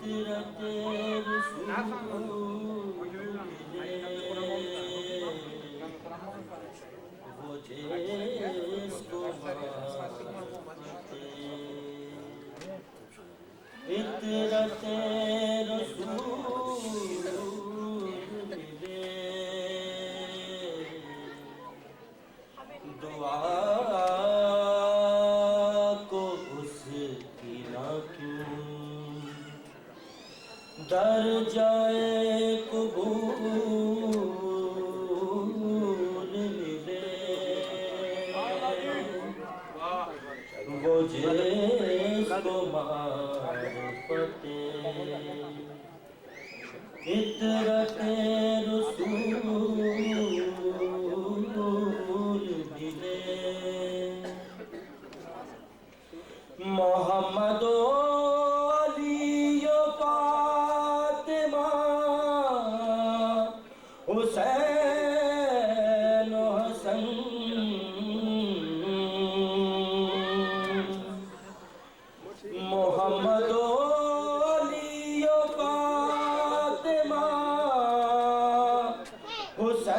عطرت رسول وہ جس کو مانتے عطرت رسول ملے دعا کو اس کی نہ کیوں در جائے قبول ملے وہ جس کو معرفت عطرت رسول ملے محمد و علی و فاطمہ حسین و حسن محمد و علی و فاطمہ حسین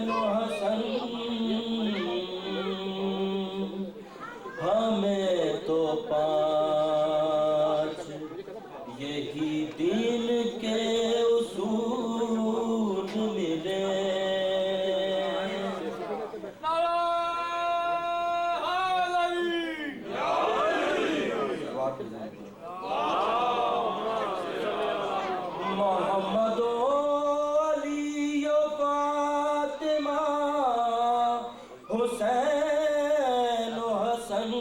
و حسن ہمیں تو پانچ یہی دین کے اصول ملے محمد و علی و فاطمہ حسین و حسن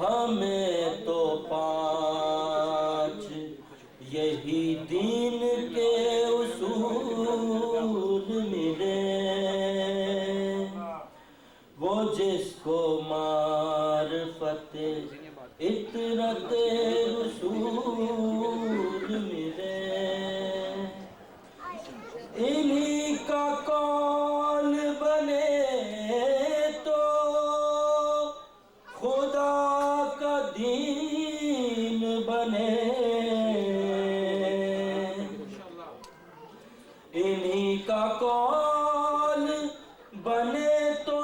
ہمیں تو پانچ یہی دین کے اصول ملے وہ جس کو معرفت عطرت رسول ملے انہی کا قول بنے تو خدا کا دین بنے انہی کا قول بنے تو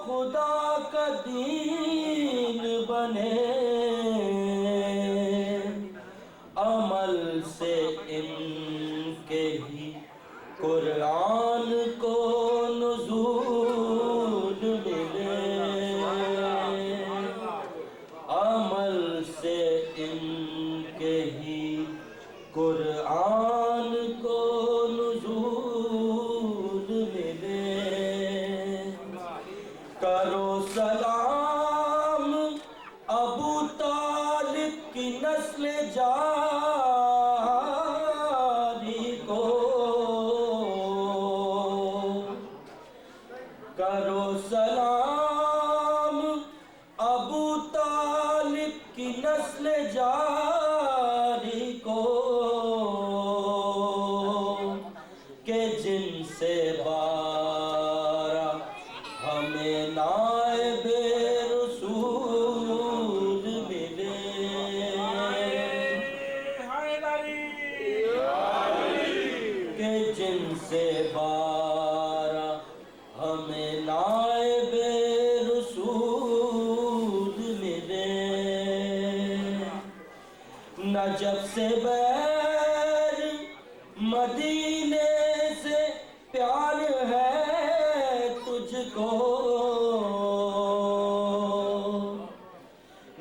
خدا کا دین بنے عمل سے ان کے ہی قرآن کو نزول ملے عمل سے ان کے ہی قرآن کو نزول ملے کرو سلام ابو طالب کی نسل جاری کو کرو سلام ابو طالب کی نسل جاری کو کہ جن سے بارہ ہمیں نائب رسول ملے کہ جن سے بارہ ہمیں نائب رسول ملے نجف سے بیر مدینے سے پیار ہے تجھ کو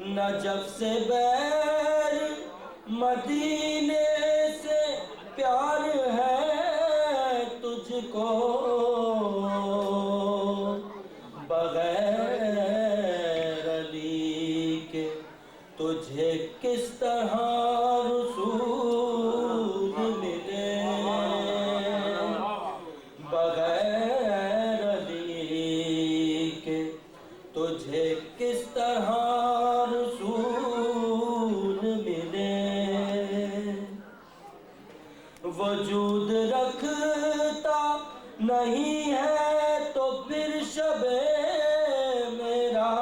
نجف سے بیر مدینے سے پیار ہے تجھ کو بغیر علی کے تجھے کس طرح رسول ملے بغیر علی کے تجھے کس طرح رسول ملے وجود رکھتا نہیں ہے تو پھر شب میرا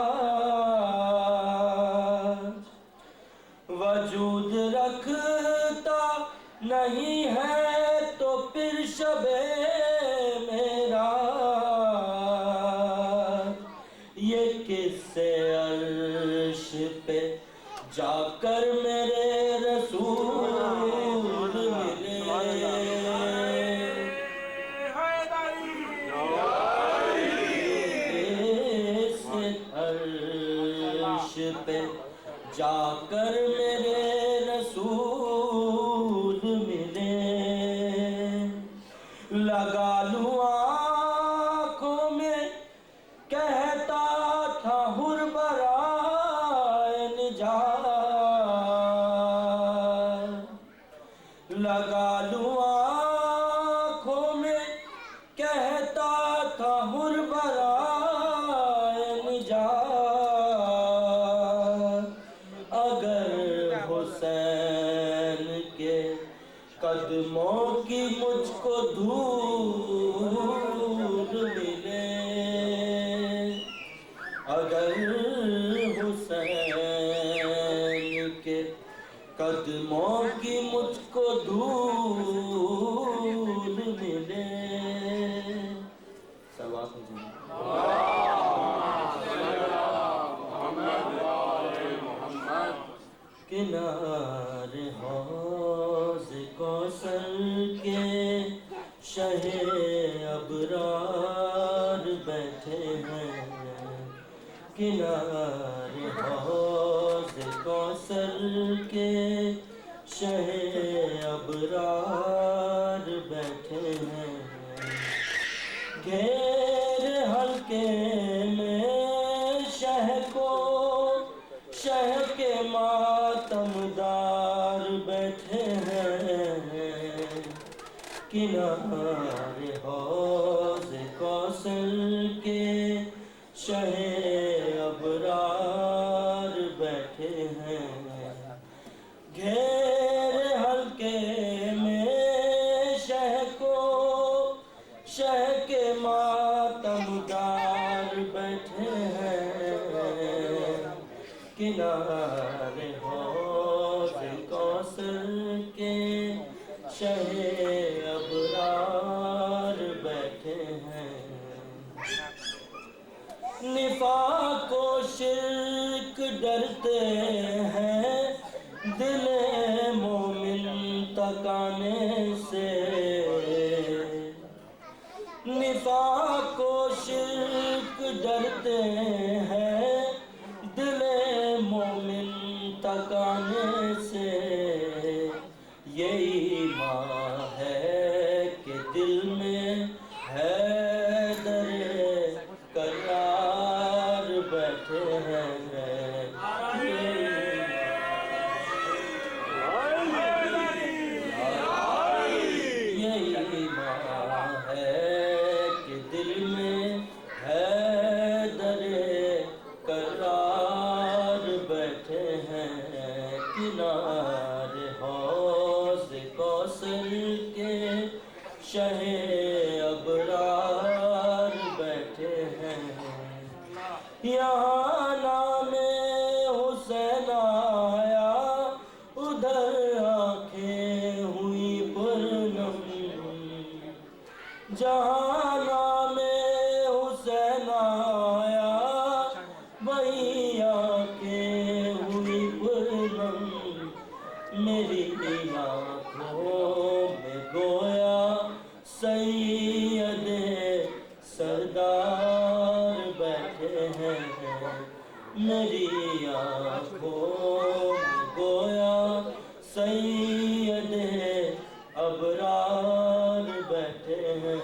پہ جا کر میرے رسول ملے، لگا لوں آنکھوں میں کہتا تھا حر برائے نجات، لگا لوں آنکھوں میں کہتا تھا حر برائے نجات، اگر حسین کے قدموں کی مجھ کو دھول ملے، اگر حسین کے قدموں کی مجھ کو دھول ملے، سوات کنارے حوض کوثر کے شہ ابرار بیٹھے ہیں، کنارے حوض کوثر کے شہ ابرار بیٹھے ہیں، گھیر حلقے میں شہ کو شہ کے ماتمدار بیٹھے ہیں، کنارے حوض کوثر کے شہ ابرار بیٹھے ہیں، گھیر حلقے میں شہ کو شہ کے ماتمدار بیٹھے ہیں، کنارے حوض کوثر کے شہ ابرار بیٹھے ہیں، نفاق و شرک ڈرتے ہیں دل مومن تکانے سے، نفاق و شرک ڈرتے ہیں دل مومن تکانے سے، یہ ایمان ہے کہ دل میں حیدر کرار بیٹھے ہیں، یہ ایمان ہے کہ دل میں حیدر کرار بیٹھے ہیں، کنارے حوض کوثر کے شہ ابرار بیٹھے ہیں، یہاں نام حسین آیا ادھر آنکھیں ہوئی پرنم، جہاں نام حسین آیا وہیں آنکھیں ہوئی پرنم، میری آنکھوں میں گویا سید سردار بیٹھے ہیں، میری آنکھوں میں گویا سید ابرار بیٹھے ہیں،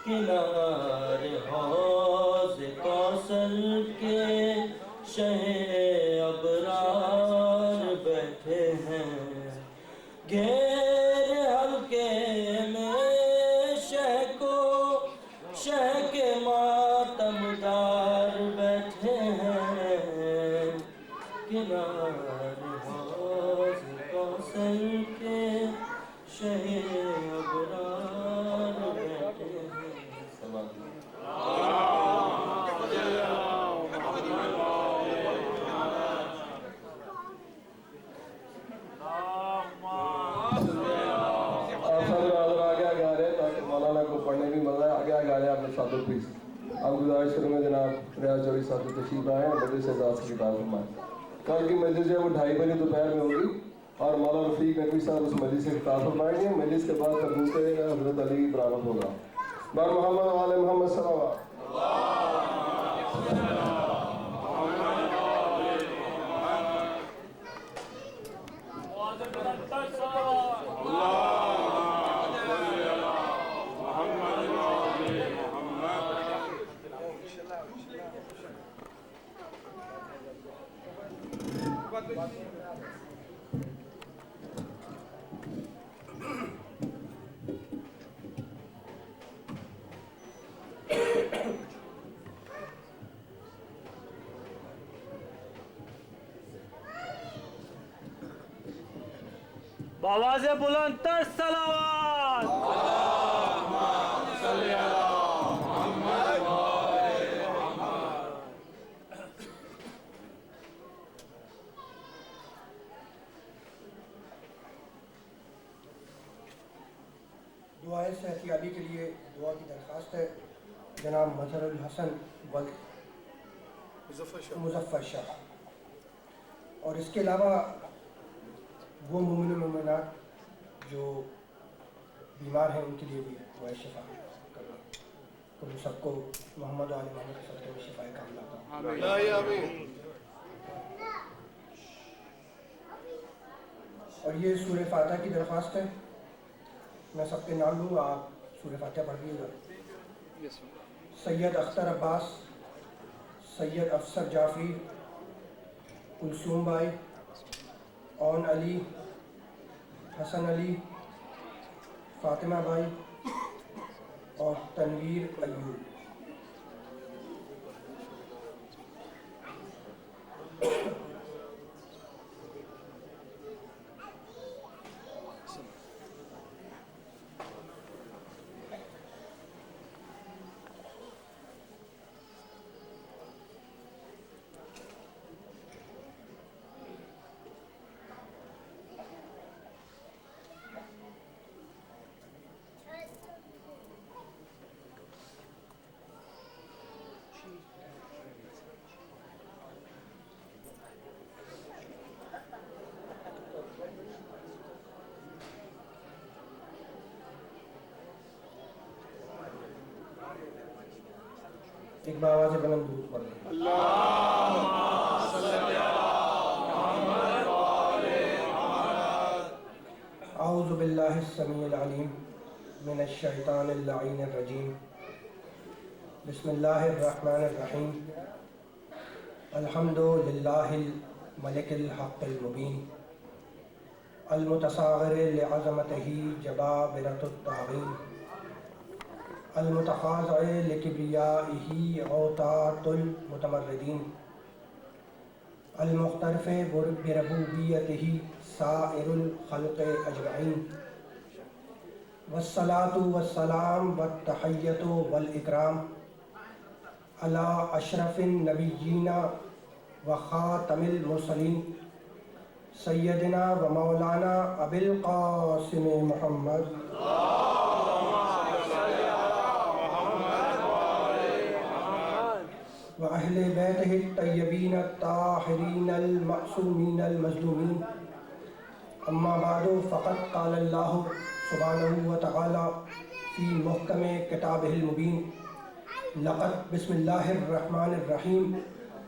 کنارے حوض کوثر کے شہ ابرار بیٹھے ہیں، گھیر حلقے میں شہ کو شہ کے ماتمدار بیٹھے ہیں، کنارے حوض کوثر کے شہ ابرار بیٹھے ہیں، پڑھنے بھی مزہ ہے، آگے آگے آئے آپ نے ساتھ پلیز، آپ گزارش کروں گا جناب ریاض چوری صاحب تشریف آئے ہیں، مجلس اعزاز کی خطاب فرمائیں۔ کل کی مجلس جو ہے وہ 2:30 بجے دوپہر میں ہوگی اور مولانا رفیق نقوی صاحب اس مجلس سے خطاب فرمائیں گے، مجلس کے بعد پھر دوسرے حضرت علی برآمد ہوگا۔ بار محمد وآل محمد صلی اللہ علیہ وسلم۔ بآواز بلند تر صلوات. دعائے صحت یابی کے لیے دعا کی درخواست ہے جناب مظہر الحسن مظفر شاہ، اور اس کے علاوہ وہ مومن و مومنات جو بیمار ہیں ان کے لیے بھی دعائے شفا کرنا، تو ہم سب کو محمد و آل محمد کے صدقے میں شفا کاملہ عطا. اور یہ سورہ فاتحہ کی درخواست ہے. میں سب کے نام لوں گا، آپ سورہ فاتحہ پڑھ دیجیے گا. سید اختر عباس، سید افسر جعفری، کلثوم بھائی، اون علی، حسن علی، فاطمہ بھائی اور تنویر ایوب. ایک بآواز بلند درود پڑھ لیں. اعوذ باللہ السمیع العلیم من الشیطان اللعین الرجیم. بسم اللہ الرحمن الرحیم. الحمد للہ الملک الحق المبین المتصاغر لعظمتہ جبابرۃ الطاغین المتخاضع لکبریائہ عوتات المتمردین المخترف بربوبیتہ سائر الخلق اجمعین. والصلاة والسلام والتحیۃ والاکرام علی اشرف النبیین وخاتم المرسلین سیدنا و مولانا ابی القاسم محمد وأہل بیتہ الطیبین الطاہرین المعصومین المظلومین. اما بعد فقد قال اللہ سبحانہ وتعالی فی محکم کتابہ المبین. لقد بسم اللہ الرحمن الرحیم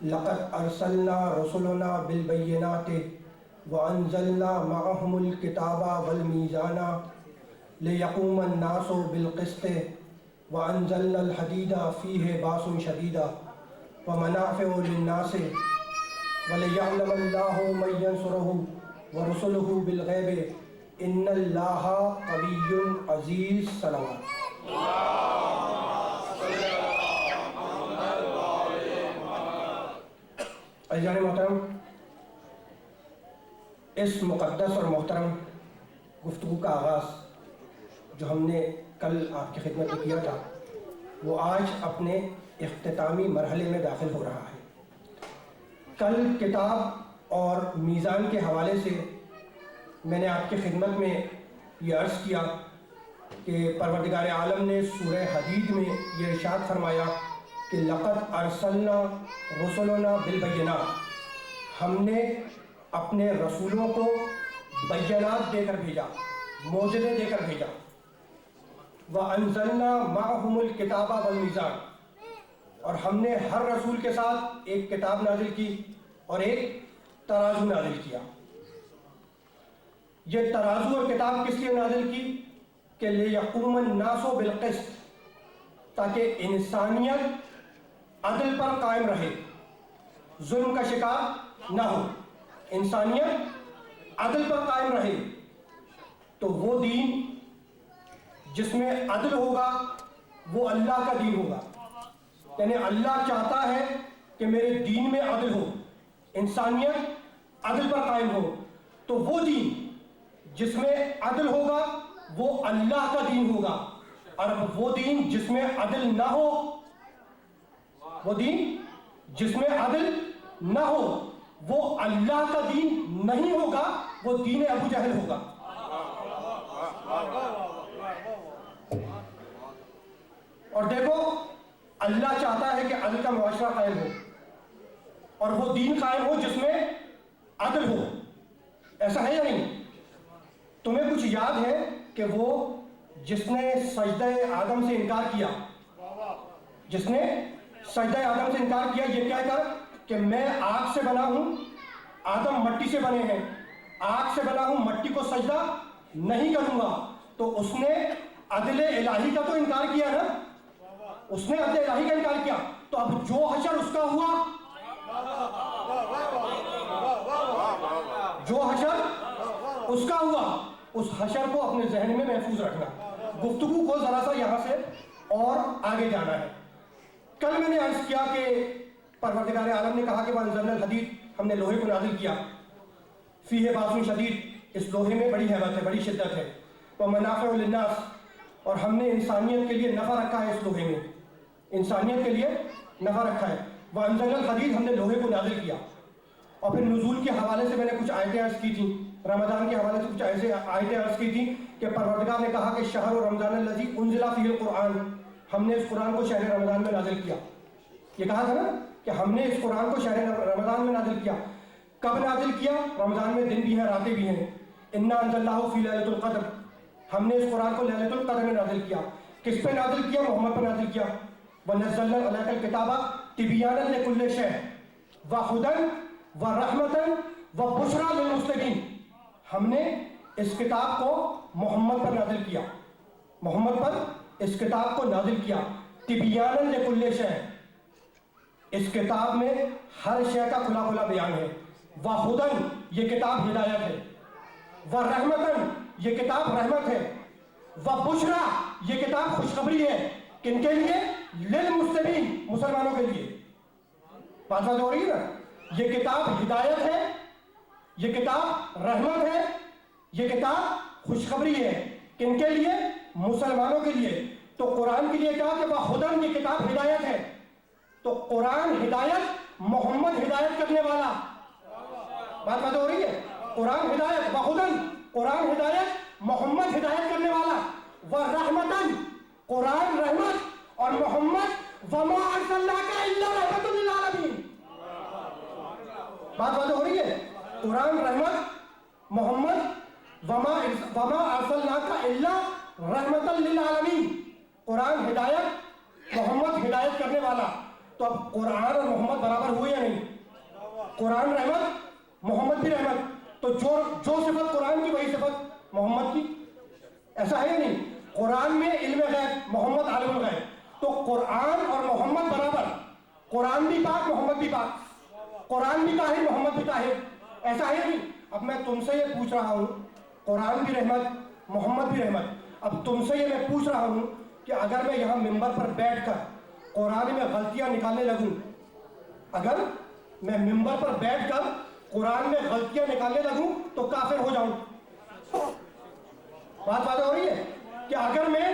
لقد ارسلنا رسلنا بالبینات وانزلنا معهم الکتاب والمیزان لیقوم الناس بالقسط وانزلنا الحدید فیہ باس شدید ومنافع للناس وليعلم الله من ينصره ورسله بالغیب ان اللہ قوی عزیز. صلوات. عزیزان محترم، اس مقدس اور محترم گفتگو کا آغاز جو ہم نے کل آپ کی خدمت میں کیا تھا وہ آج اپنے اختتامی مرحلے میں داخل ہو رہا ہے. کل کتاب اور میزان کے حوالے سے میں نے آپ کی خدمت میں یہ عرض کیا کہ پروردگار عالم نے سورہ حدید میں یہ ارشاد فرمایا کہ لقد ارسلنا رسلنا بالبینات، ہم نے اپنے رسولوں کو بینات دے کر بھیجا، معجزے دے کر بھیجا. وَأَنزَلْنَا مَعَهُمُ الْكِتَابَ وَالْمِيزَانَ، اور ہم نے ہر رسول کے ساتھ ایک کتاب نازل کی اور ایک ترازو نازل کیا. یہ ترازو اور کتاب کس لیے نازل کی؟ کہ لِيَقُومَ النَّاسُ بِالْقِسْطِ، تاکہ انسانیت عدل پر قائم رہے، ظلم کا شکار نہ ہو. انسانیت عدل پر قائم رہے تو وہ دین جس میں عدل ہوگا وہ اللہ کا دین ہوگا. یعنی اللہ چاہتا ہے کہ میرے دین میں عدل ہو, انسانیت عدل پر قائم ہو, تو وہ دین جس میں عدل ہوگا وہ اللہ کا دین ہوگا. اور وہ دین جس میں عدل نہ ہو, وہ دین جس میں عدل نہ ہو وہ اللہ کا دین نہیں ہوگا, وہ دین ابو جہل ہوگا. اور دیکھو اللہ چاہتا ہے کہ عدل کا معاشرہ قائم ہو اور وہ دین قائم ہو جس میں عدل ہو. ایسا ہے یا نہیں؟ تمہیں کچھ یاد ہے کہ وہ جس نے سجدہ آدم سے انکار کیا, جس نے سجدہ آدم سے انکار کیا یہ کہہ کر کہ میں آگ سے بنا ہوں, آدم مٹی سے بنے ہیں, آگ سے بنا ہوں, مٹی کو سجدہ نہیں کروں گا, تو اس نے عدل الہی کا تو انکار کیا نا, اس نے عدل الہی کا انکار کیا. تو اب جو حشر اس کا ہوا, جو حشر اس کا ہوا, اس حشر کو اپنے ذہن میں محفوظ رکھنا. گفتگو کو ذرا سا یہاں سے اور آگے جانا ہے. کل میں نے عرض کیا کہ پروردگار عالم نے کہا کہ وَأَنزَلْنَا الْحَدِيدَ, ہم نے لوہے کو نازل کیا, فِيهِ بَأْسٌ شَدِيدٌ, اس لوہے میں بڑی ہیبت ہے, بڑی شدت ہے, وَمَنَافِعُ لِلنَّاسِ, اور ہم نے انسانیت کے لیے نفع رکھا ہے, اس لوہے میں انسانیت کے لیے نفع رکھا ہے. وَأَنزَلْنَا الْحَدِيدَ, ہم نے لوہے کو نازل کیا. اور پھر نزول کے حوالے سے میں نے کچھ آیتیں عرض کی تھیں, رمضان کے حوالے سے کچھ ایسے آیتیں عرض کی تھیں کہ پروردگار نے کہا کہ شہر رمضان الذی انزل فیہ القرآن, ہم نے اس قرآن کو شہر رمضان میں نازل کیا. یہ کہا تھا نا کہ ہم نے اس قرآن کو شہر رمضان میں نازل کیا. کب نازل کیا؟ رمضان میں دن بھی ہیں, راتیں بھی ہیں. انا انزلناہ فی لیلۃ القدر, ہم نے اس قرآن کو لیلۃ القدر میں نازل کیا. کس پہ نازل کیا؟ محمد پہ نازل کیا. وَنَزَّلْنَا عَلَيْكَ الْكِتَابَ تِبْيَانًا لِكُلِّ شَيْءٍ وَهُدًى وَرَحْمَةً وَبُشْرَىٰ لِلْمُسْلِمِينَ, ہم نے اس کتاب کو محمد پر نازل کیا, محمد پر اس کتاب کو نازل کیا. تِبْيَانًا لِكُلِّ شَيْءٍ, اس کتاب میں ہر شے کا کھلا کھلا بیان ہے. وَهُدًى, یہ کتاب ہدایت ہے. وَرَحْمَةً, یہ کتاب رحمت ہے. وَبُشْرَىٰ, یہ کتاب خوشخبری ہے. کن کے لیے؟ للمسلمین, مسلمانوں کے لیے. بات ہو رہی ہے نا. یہ کتاب ہدایت ہے, یہ کتاب رحمت ہے, یہ کتاب خوشخبری ہے. کن کے لیے؟ مسلمانوں کے لیے. تو قرآن کے لیے کہا کہ وَہُدًى, یہ کتاب ہدایت ہے. تو قرآن ہدایت, محمد ہدایت کرنے والا. بات ہو رہی ہے. قرآن ہدایت, وَہُدًى, قرآن ہدایت, محمد ہدایت کرنے والا. وَرَحْمَةً, قرآن رحمت, اور محمد وَمَا أَرْسَلْنَاكَ إِلَّا رَحْمَةً لِلْعَالَمِينَ. بات ہو رہی ہے. قرآن رحمت, محمد وَمَا أَرْسَلْنَاكَ إِلَّا رَحْمَةً لِلْعَالَمِينَ, قرآن ہدایت, محمد ہدایت کرنے والا. تو اب قرآن اور محمد برابر ہوئے یا نہیں؟ قرآن رحمت, محمد بھی رحمت. تو جو صفت قرآن کی وہی صفت محمد کی. ایسا ہے یا نہیں؟ قرآن میں علم غیب, محمد عالم الغیب. تو قرآن اور محمد برابر, قرآن بھی پاک, محمد بھی پاک. قرآن بھی طاہر, محمد بھی طاہر. ایسا ہے یا نہیں؟ اب میں تم سے یہ پوچھ رہا ہوں, قرآن بھی رحمت, محمد بھی رحمت. اب تم سے یہ میں پوچھ رہا ہوں کہ اگر میں یہاں ممبر پر بیٹھ کر قرآن میں غلطیاں نکالنے لگوں, اگر میں ممبر پر بیٹھ کر قرآن میں غلطیاں نکالنے لگوں تو کافر ہو جاؤں. بات ہو رہی ہے کہ اگر میں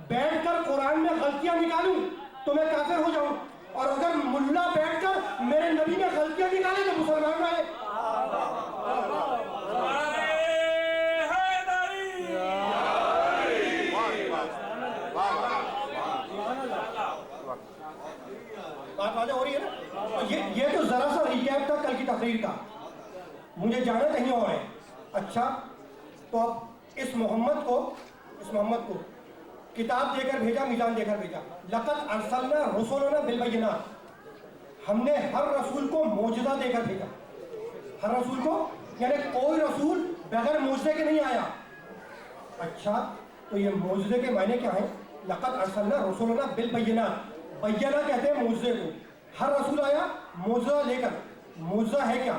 بیٹھ کر قرآن میں غلطیاں نکالوں تو میں کافر ہو جاؤں, اور اگر ملا بیٹھ کر میرے نبی میں غلطیاں نکالے تو مسلمان رہے. بات واضح ہو رہی ہے نا. یہ تو ذرا سا ریکیپ تھا کل کی تقریر کا, مجھے جانا کہیں اور ہے. اچھا, تو اب اس محمد کو کتاب دے کر بھیجا, میزان دے کر بھیجا. لقد ارسلنا رسولنا بالبینات, ہم نے ہر رسول کو معجزہ دے کر بھیجا. ہر رسول کو, یعنی کوئی رسول بغیر معجزے کے نہیں آیا. اچھا, تو یہ معجزے کے معنی کیا ہیں؟ لقد ارسلنا رسولنا بالبینات, بینہ کہتے ہیں معجزے کو. ہر رسول آیا معجزہ لے کر. معجزہ ہے کیا؟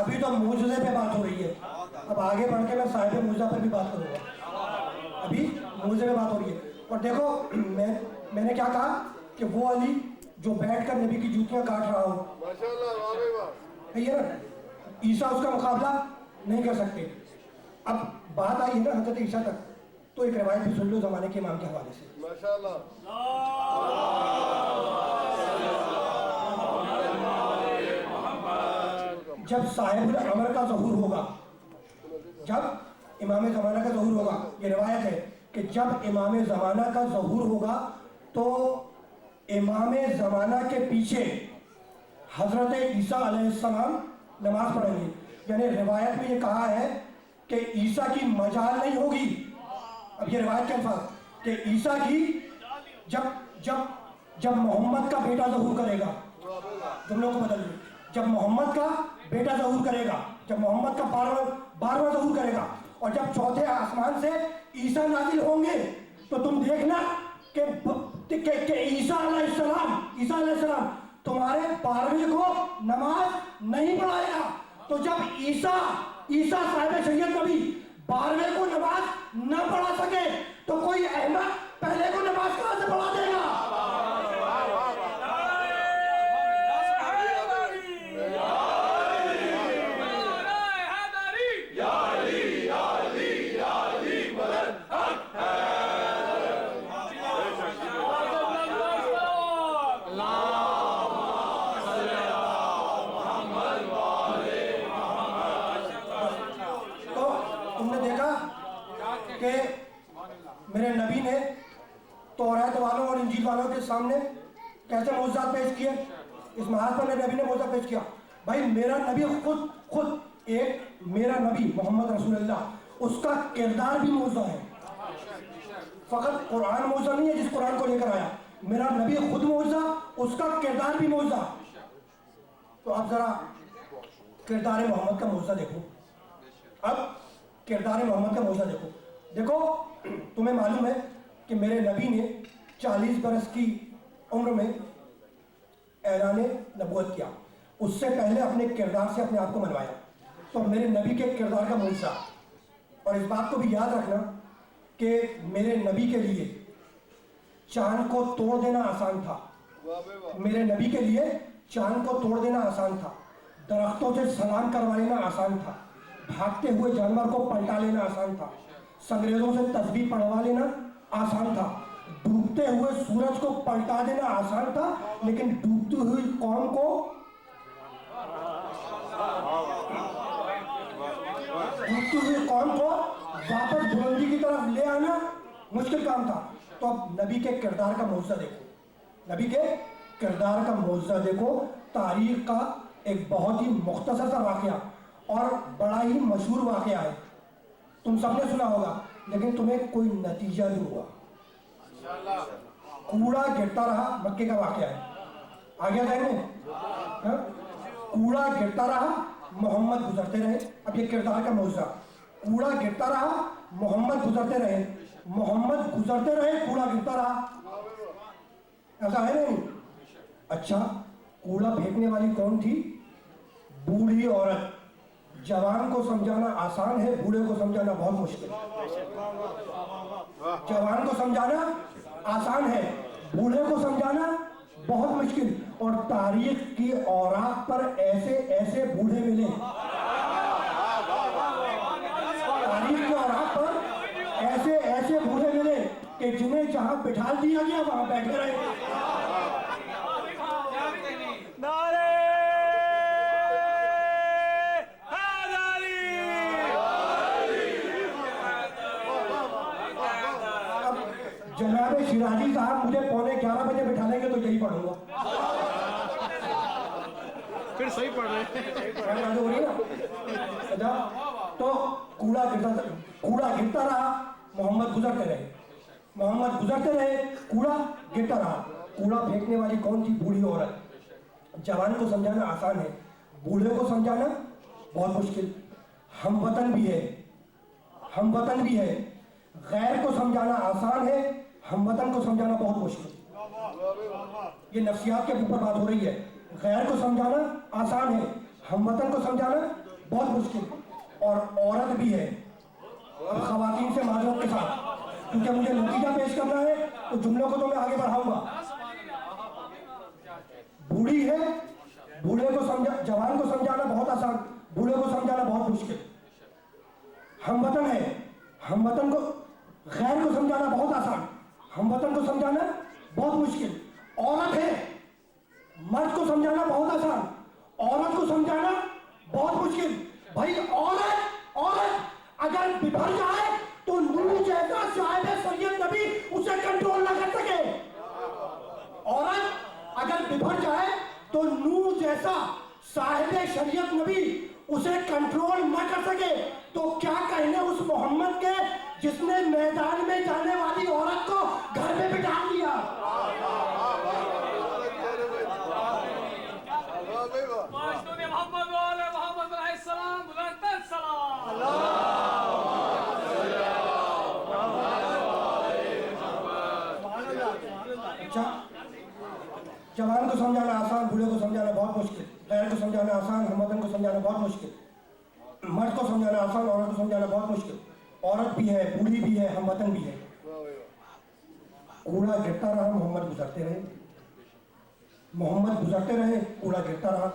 ابھی تو معجزے پہ بات ہو رہی ہے، اب آگے بڑھ کے میں صاحب معجزہ پر بھی بات کروں گا، ابھی معجزے پہ بات ہو رہی ہے۔ اور دیکھو میں نے کیا کہا کہ وہ علی جو بیٹھ کر نبی کی جوتیاں کاٹ رہا ہو، ہے نا، عیسیٰ اس کا مقابلہ نہیں کر سکتے۔ اب بات آئی ہے نا حضرت عیسیٰ تک، تو ایک روایت بھی سن لو زمانے کے امام کے حوالے سے۔ جب صاحب الامر کا ظہور ہوگا، جب امام زمانہ کا ظہور ہوگا، یہ روایت ہے کہ جب امام زمانہ کا ظہور ہوگا تو امام زمانہ کے پیچھے حضرت عیسیٰ علیہ السلام نماز پڑھیں گے۔ یعنی روایت میں یہ کہا ہے کہ عیسیٰ کی مجال نہیں ہوگی، اب یہ روایت کے الفاظ کہ عیسیٰ کی جب محمد کا بیٹا ظہور کرے گا، جملوں کو بدل لیں، جب محمد کا بیٹا ظہور کرے گا، جب محمد کا بارواں ظہور کرے گا، اور جب چوتھے آسمان سے عیسیٰ نازل ہوں گے تو تم دیکھنا کہ عیسیٰ علیہ السلام تمہارے 12ویں کو نماز نہیں پڑھائے گا۔ تو جب عیسیٰ صاحب شریعت نبی 12ویں کو نماز نہ پڑھا سکے تو کوئی احمد پہلے کو نماز کہاں سے پڑھا دے گا؟ کہ میرے نبی نے توریت والوں اور انجیل والوں کے سامنے کیسے معجزات پیش کیے، اس محاذ پر میرے نبی نے معجزہ پیش کیا۔ بھائی میرا نبی خود ایک میرا نبی محمد رسول اللہ، اس کا کردار بھی معجزہ ہے، فقط قرآن معجزہ نہیں ہے جس قرآن کو لے کر آیا، میرا نبی خود معجزہ، اس کا کردار بھی معجزہ۔ تو اب ذرا کردار محمد کا معجزہ دیکھو، اب کردار محمد کا معجزہ دیکھو۔ تمہیں معلوم ہے کہ میرے نبی نے 40 برس کی عمر میں اعلان نبوت کیا، اس سے پہلے اپنے کردار سے اپنے آپ کو منوایا۔ تو میرے نبی کے کردار کا معجزہ، اور اس بات کو بھی یاد رکھنا کہ میرے نبی کے لیے چاند کو توڑ دینا آسان تھا، میرے نبی کے لیے چاند کو توڑ دینا آسان تھا، درختوں سے سلام کروا لینا آسان تھا، بھاگتے ہوئے جانور کو پلٹا لینا آسان تھا، سنگریزوں سے تسبیح پڑھوا لینا آسان تھا، ڈوبتے ہوئے سورج کو پلٹا دینا آسان تھا، لیکن ڈوبتی ہوئی قوم کو واپس بلندی کی طرف لے آنا مشکل کام تھا۔ تو اب نبی کے کردار کا معجزہ دیکھو، نبی کے کردار کا معجزہ دیکھو۔ تاریخ کا ایک بہت ہی مختصر سا واقعہ اور بڑا ہی مشہور واقعہ ہے، تم سب نے سنا ہوگا، لیکن تمہیں کوئی نتیجہ نہیں ہوا۔ کوڑا گرتا رہا، مکے کا واقعہ ہے، آگے جائیں گے، کوڑا گرتا رہا، محمد گزرتے رہے۔ اب یہ کردار کا معجزہ، کوڑا گرتا رہا، محمد گزرتے رہے، محمد گزرتے رہے، کوڑا گرتا رہا، ایسا ہے نہیں؟ اچھا کوڑا پھینکنے والی کون تھی؟ بوڑھی عورت۔ جوان کو سمجھانا آسان ہے، بوڑھے کو سمجھانا بہت مشکل ہے۔ جوان کو سمجھانا آسان ہے، بوڑھے کو سمجھانا بہت مشکل۔ اور تاریخ کی اوراق پر ایسے ایسے بوڑھے ملے، تاریخ کی اوراق پر ایسے ایسے بوڑھے ملے کہ جنہیں جہاں بٹھا دیا گیا وہاں بیٹھے رہے۔ جناب شیرازی صاحب مجھے 11:15 بجے بٹھا لیں گے تو یہی پڑھوں گا، پھر صحیح پڑھ رہے ہیں۔ تو کوڑا گرتا رہا، محمد گزرتے رہے، محمد گزرتے رہے، کوڑا گرتا رہا۔ کوڑا پھینکنے والی کون تھی؟ بوڑھی عورت۔ جوان کو سمجھانا آسان ہے، بوڑھے کو سمجھانا بہت مشکل۔ ہم وطن بھی ہے، غیر کو سمجھانا آسان ہے، ہم وطن کو سمجھانا بہت مشکل۔ یہ نفسیات کے اوپر بات ہو رہی ہے، غیر کو سمجھانا آسان ہے، ہم وطن کو سمجھانا بہت مشکل، اور عورت بھی ہے. خواتین سے معذرت کے ساتھ، کیونکہ مجھے نتیجہ پیش کرنا ہے تو جملوں کو تو میں آگے بڑھاؤں گا. بوڑھی ہے، بوڑھے کو جوان کو سمجھانا بہت آسان، بوڑھے کو سمجھانا بہت مشکل. ہم وطن ہے، ہم وطن کو غیر کو سمجھانا بہت آسان، ہم وطن کو سمجھانا بہت مشکل. عورت ہے، مرد کو سمجھانا بہت آسان، عورت کو سمجھانا بہت مشکل. بھائی عورت اگر بگڑ جائے تو نور جیسا صاحب سید نبی اسے کنٹرول نہ کر سکے. عورت اگر بگڑ جائے تو نور جیسا صاحب شریعت نبی اسے کنٹرول نہ کر سکے. تو کیا کہنے اس محمد کے جس نے میدان میں جانے والی عورت کو گھر میں بٹھا دیا. جوان کو سمجھانا آسان، بوڑھے کو سمجھانا بہت مشکل. غیر کو سمجھانا آسان، ہم وطن کو سمجھانا بہت مشکل. مرد کو سمجھانا آسان، عورت کو سمجھانا بہت مشکل. عورت بھی ہے، بوڑھی بھی ہے، ہم وطن بھی ہے. کوڑا گرتا رہا، محمد گزرتے رہے. محمد گزرتے رہے، کوڑا گرتا رہا.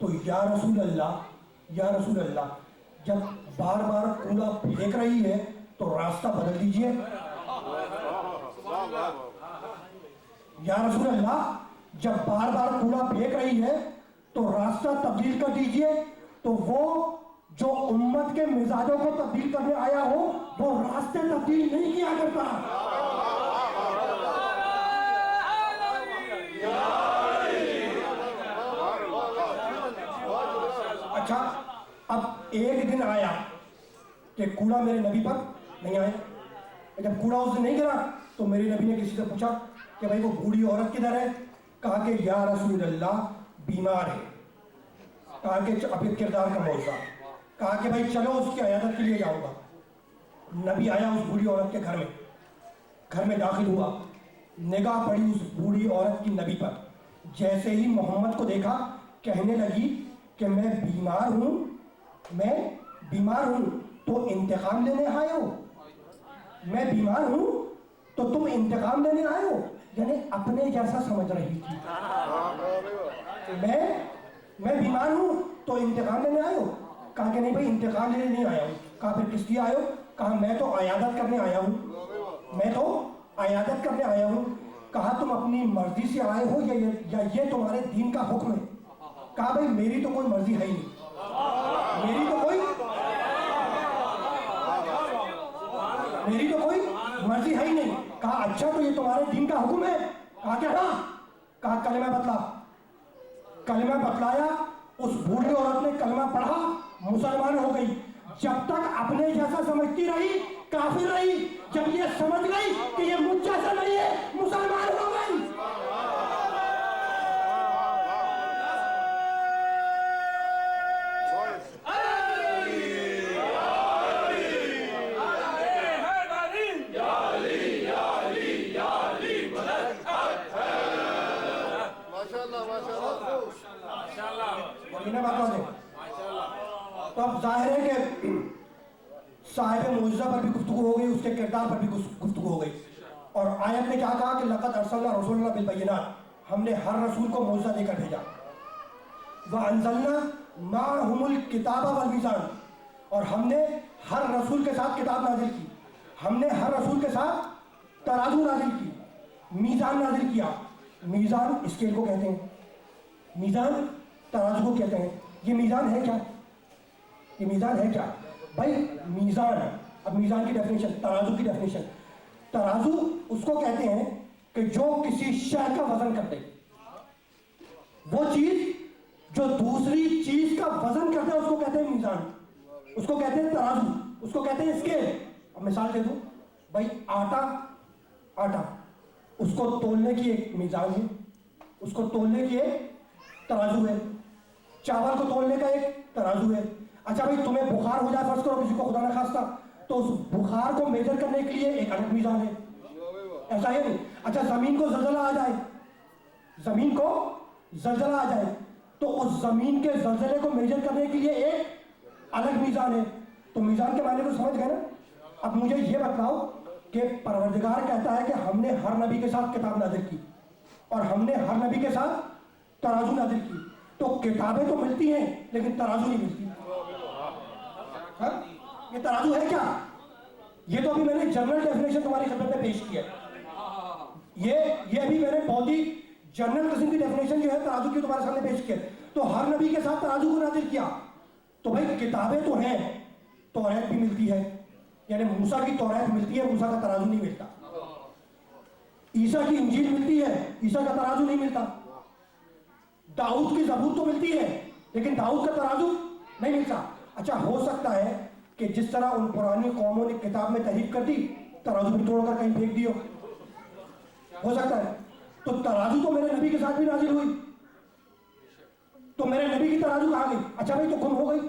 تو یا رسول اللہ جب بار بار کوڑا پھینک رہی ہے تو راستہ بدل دیجئے. یا رسول اللہ جب بار بار کوڑا پھینک رہی ہے تو راستہ تبدیل کر دیجئے. تو وہ جو امت کے مزاجوں کو تبدیل کرنے آیا ہو وہ راستے تبدیل نہیں کیا کرتا. اچھا، اب ایک دن آیا کہ کوڑا میرے نبی پر نہیں آیا. جب کوڑا اس دن نہیں گرا تو میرے نبی نے کسی سے پوچھا کہ بھائی وہ بوڑھی عورت کدھر ہے؟ کہا کہ یا رسول اللہ بیمار ہے. کہا کہ اب یہ کردار کا موضوع. کہا کہ بھائی چلو اس کی عیادت کے لیے جاؤں گا. نبی آیا اس بوڑھی عورت کے گھر میں داخل ہوا. نگاہ پڑی اس بوڑھی عورت کی نبی پر. جیسے ہی محمد کو دیکھا کہنے لگی کہ میں بیمار ہوں تو انتقام لینے آئے ہو. میں بیمار ہوں تو تم انتقام لینے آئے ہو. یعنی اپنے جیسا سمجھ رہی تھی. میں بیمار ہوں تو انتقام لینے آئے ہو. کہا کہ نہیں بھائی انتقام لینے نہیں آیا ہوں. کہا پھر کس لیے آئے ہو؟ کہا میں تو عیادت کرنے آیا ہوں. کہا تم اپنی مرضی سے آئے ہو یا یہ تمہارے دین کا حکم ہے؟ کہا بھائی میری تو کوئی مرضی ہے ہی نہیں. میری تو کوئی مرضی ہے ہی نہیں. کہا اچھا تو یہ تمہارے دین کا حکم ہے؟ کہا کہ ہاں. کہا کلمہ بتلایا. اس بوڑھی عورت نے کلمہ پڑھا، مسلمان ہو گئی. جب تک اپنے جیسا سمجھتی رہی کافر رہی. جب یہ سمجھ گئی کہ یہ مجھ جیسا نہیں ہے مسلمان ہو گئی. تو اب ظاہر ہے کہ صاحب معجزہ پر بھی گفتگو ہو گئی، اس کے کردار پر بھی گفتگو ہو گئی. اور آیت نے کیا کہا کہ لقد ارسلنا رسولنا بالبینات، ہم نے ہر رسول کو معجزہ دے کر بھیجا. وانزلنا معہم الکتاب والمیزان، اور ہم نے ہر رسول کے ساتھ کتاب نازل کی. ہم نے ہر رسول کے ساتھ ترازو نازل کی، میزان نازل کیا. میزان اسکیل کو کہتے ہیں، میزان ترازو کو کہتے ہیں. یہ میزان ہے کیا؟ بھائی میزان ہے. اب میزان کی ڈیفینیشن، ترازو کی ڈیفینیشن. ترازو اس کو کہتے ہیں کہ جو کسی شے کا وزن کرتے، وہ چیز جو دوسری چیز کا وزن کرتے اس کو کہتے ہیں میزان، اس کو کہتے ہیں ترازو، اس کو کہتے ہیں اسکیل. اب مثال دے دوں، بھائی آٹا اس کو تولنے کی ایک میزان ہے، اس کو تولنے کی ایک ترازو ہے. چاول کو تولنے کا ایک ترازو ہے. اچھا بھائی تمہیں بخار ہو جائے فرض کرو کسی کو خدا نہ خواستہ، تو اس بخار کو میجر کرنے کے لیے ایک الگ میزان ہے. ایسا ہے نہیں. اچھا زمین کو زلزلہ آ جائے تو اس زمین کے زلزلے کو میجر کرنے کے لیے ایک الگ میزان ہے. تو میزان کے معنی کو سمجھ گئے نا. اب مجھے یہ بتاؤ کہ پروردگار کہتا ہے کہ ہم نے ہر نبی کے ساتھ کتاب نازل کی اور ہم نے ہر نبی کے ساتھ ترازو نازل کی. تو کتابیں تو ملتی ہیں لیکن ترازو نہیں ملتی. ہاں یہ ترازو ہے کیا؟ یہ تو ابھی میں نے جنرل ڈیفینیشن تمہاری خدمت میں پیش کیا. یہ ابھی میں نے بہت ہی جنرل قسم کی ڈیفینیشن جو ہے ترازو کی تمہارے سامنے پیش کیا. تو ہر نبی کے ساتھ ترازو کو نازل کیا. تو بھائی کتابیں تو ہیں, توریت بھی ملتی ہے, یعنی موسیٰ کی توریت ملتی ہے, موسیٰ کا ترازو نہیں ملتا. عیسیٰ کی انجیل ملتی ہے, عیسیٰ کا ترازو نہیں ملتا. داؤد کی زبور تو ملتی ہے لیکن داؤد کا ترازو نہیں ملتا. اچھا ہو سکتا ہے کہ جس طرح ان پرانی قوموں نے کتاب میں تحریف کر دی, ترازو بھی توڑ کر کہیں پھینک دیو, ہو سکتا ہے. تو ترازو تو میرے نبی کے ساتھ بھی نازل ہوئی, تو میرے نبی کی ترازو کہاں گئی؟ اچھا بھائی تو گم ہو گئی,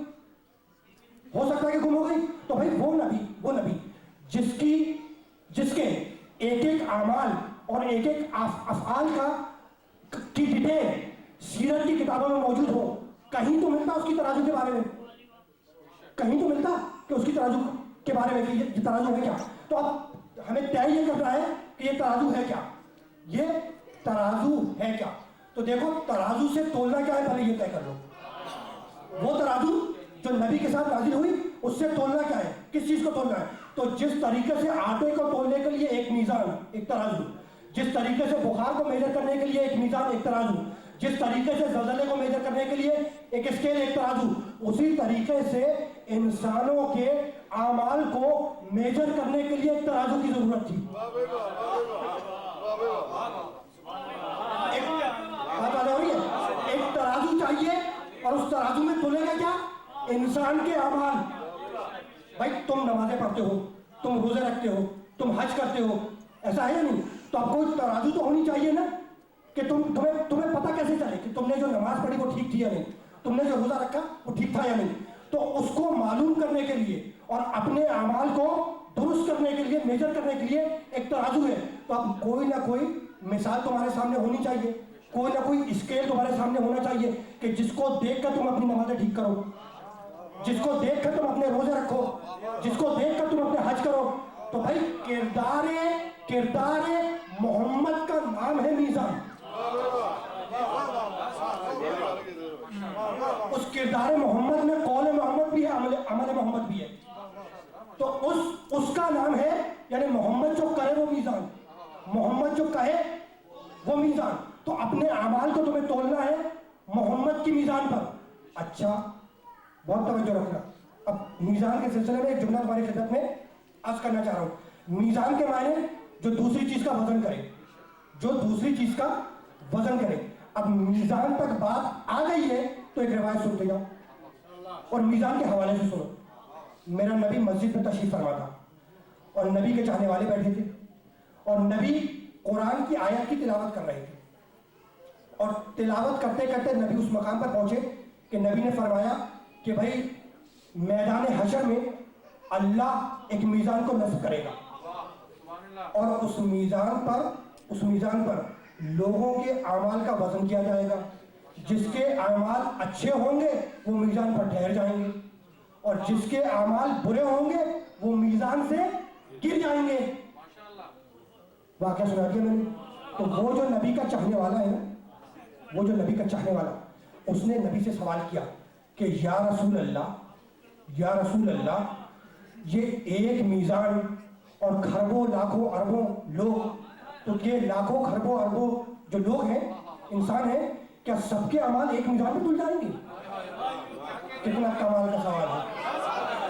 ہو سکتا ہے کہ گم ہو گئی. تو بھائی وہ نبی جس کے ایک ایک اعمال اور ایک ایک افعال کی ڈیٹیل سیرت کی کتابوں میں موجود ہو, کہیں تو ملتا اس کی ترازو کے بارے میں, کہیں تو ملتا کہ اس کی ترازو کے بارے میں یہ ترازو ہے کیا. تو اب ہمیں طے یہ کرنا ہے کہ یہ ترازو ہے کیا, یہ ترازو ہے کیا. تو دیکھو ترازو سے تولنا کیا ہے پہلے یہ طے کر لو. وہ ترازو جو نبی کے ساتھ نازل ہوئی اس سے تولنا کیا ہے, کس چیز کو تولنا ہے. تو جس طریقے سے آٹے کو تولنے کے لیے ایک میزان, ایک ترازو, جس طریقے سے بخار کو میجر کرنے کے لیے ایک میزان, ایک ترازو, جس طریقے سے زلزلے کو میجر کرنے کے لیے ایک اسکیل, ایک ترازو, اسی طریقے سے انسانوں کے اعمال کو میجر کرنے کے لیے ایک ترازو کی ضرورت تھی. ایک ترازو چاہیے اور اس ترازو میں تولے گا کیا؟ انسان کے اعمال. بھائی تم نمازیں پڑھتے ہو, تم روزے رکھتے ہو, تم حج کرتے ہو, ایسا ہے یا نہیں؟ تو اب کوئی ترازو تو ہونی چاہیے نا کہ تمہیں پتہ کیسے چلے کہ تم نے جو نماز پڑھی وہ ٹھیک تھی یا نہیں, تم نے جو روزہ رکھا وہ ٹھیک تھا یا نہیں. تو اس کو معلوم کرنے کے لیے اور اپنے اعمال کو درست کرنے کے لیے, میجر کرنے کے لیے ایک ترازو ہے. تو اب کوئی نہ کوئی مثال تمہارے سامنے ہونی چاہیے, کوئی نہ کوئی اسکیل تمہارے سامنے ہونا چاہیے کہ جس کو دیکھ کر تم اپنی نمازیں ٹھیک کرو, جس کو دیکھ کر تم اپنے روزے رکھو, جس کو دیکھ کر تم اپنے حج کرو. تو بھائی کردار محمد کا نام ہے میزان. اس کردار محمد میں قول محمد بھی ہے, عمل محمد بھی ہے. تو اس کا نام ہے, یعنی محمد جو کرے وہ میزان, محمد جو کہے وہ میزان. تو اپنے اعمال کو تمہیں تولنا ہے محمد کی میزان پر. اچھا بہت توجہ رکھنا. اب میزان کے سلسلے میں ایک جملہ تمہاری خدمت میں عرض کرنا چاہ رہا ہوں. میزان کے معنی جو دوسری چیز کا وزن کرے, جو دوسری چیز کا وزن کرے. اب میزان تک بات آ گئی ہے تو ایک روایت سنتے جاؤ اور میزان کے حوالے سے سنو. میرا نبی مسجد میں تشریف فرما تھا اور نبی کے چاہنے والے بیٹھے تھے اور نبی قرآن کی آیت کی تلاوت کر رہے تھے. اور تلاوت کرتے کرتے نبی اس مقام پر پہنچے کہ نبی نے فرمایا کہ بھائی میدان حشر میں اللہ ایک میزان کو نصب کرے گا اور اس میزان پر لوگوں کے اعمال کا وزن کیا جائے گا. جس کے اعمال اچھے ہوں گے وہ میزان پر ٹھہر جائیں گے اور جس کے اعمال برے ہوں گے وہ میزان سے گر جائیں گے. واقعہ سنا دیا میں نے. تو وہ جو نبی کا چاہنے والا ہے نا, وہ جو نبی کا چاہنے والا, اس نے نبی سے سوال کیا کہ یا رسول اللہ یہ ایک میزان اور کھربوں لاکھوں اربوں لوگ, تو یہ لاکھوں کھربوں اربوں جو لوگ ہیں, انسان ہیں, کیا سب کے اعمال ایک میزان پہ تل جائیں گے؟ کتنا کمال کا سوال ہے,